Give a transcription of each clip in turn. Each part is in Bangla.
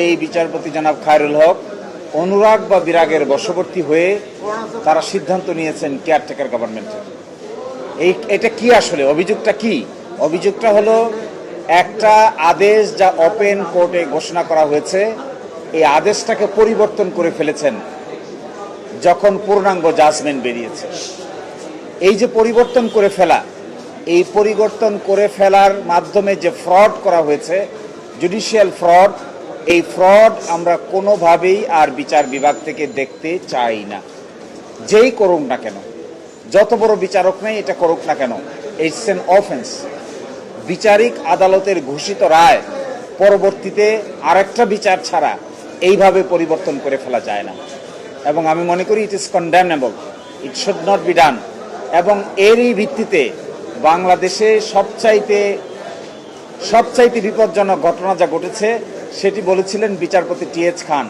এই বিচারপতি জনাব খায়রুল হক অনুরাগ বা বিরাগের বশবর্তী হয়ে তারা সিদ্ধান্ত নিয়েছেন কেয়ারটেকার গভর্নমেন্টের। এটা কি আসলে অভিযোগটা কি? অভিযোগটা হলো একটা আদেশ যা ওপেন কোর্টে ঘোষণা করা হয়েছে, এই আদেশটাকে পরিবর্তন করে ফেলেছেন যখন পূর্ণাঙ্গ জাজমেন্ট বেরিয়েছে। এই যে পরিবর্তন করে ফেলা, এই পরিবর্তন করে ফেলার মাধ্যমে যে ফ্রড করা হয়েছে, জুডিশিয়াল ফ্রড, এই ফ্রড আমরা কোনোভাবেই আর বিচার বিভাগ থেকে দেখতে চাই না। যেই করুক না কেন, যত বড় বিচারক নেই এটা করুক না কেন, ইটস অ্যান অফেন্স। বিচারিক আদালতের ঘোষিত রায় পরবর্তীতে আরেকটা বিচার ছাড়া এইভাবে পরিবর্তন করে ফেলা যায় না, এবং আমি মনে করি it is কন্ডেমনেবল, it should not be done. এবং এরই ভিত্তিতে বাংলাদেশে সবচাইতে বিপজ্জনক ঘটনা যা ঘটেছে সেটি বলেছিলেন বিচারপতি টি.এইচ. খান।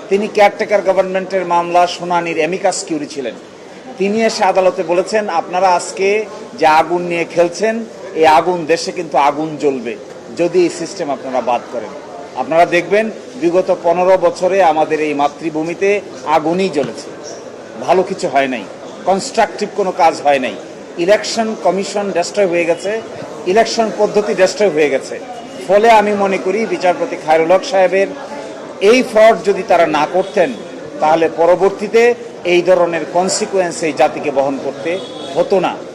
তিনি কেয়ারটেকার গভর্নমেন্টের মামলা শুনানির অ্যামিকাস কিউরি ছিলেন। তিনি এসে আদালতে বলেছেন, আপনারা আজকে যে আগুন নিয়ে খেলছেন, এই আগুন দেশে কিন্তু আগুন জ্বলবে যদি এই সিস্টেম আপনারা বাদ করেন। আপনারা দেখবেন বিগত 15 বছরে আমাদের এই মাতৃভূমিতে আগুনই জ্বলেছে, ভালো কিছু হয় নাই, কনস্ট্রাকটিভ কোনো কাজ হয় নাই। ইলেকশন কমিশন ডেস্ট্রয় হয়ে গেছে, ইলেকশন পদ্ধতি ডেস্ট্রয় হয়ে গেছে। ফলে আমি মনে করি বিচারপতি খায়রুল হক সাহেবের এই ফ্রড যদি তারা না করতেন, তাহলে পরবর্তীতে এই ধরনের কনসিকুয়েন্স এই জাতিকে বহন করতে হতো না।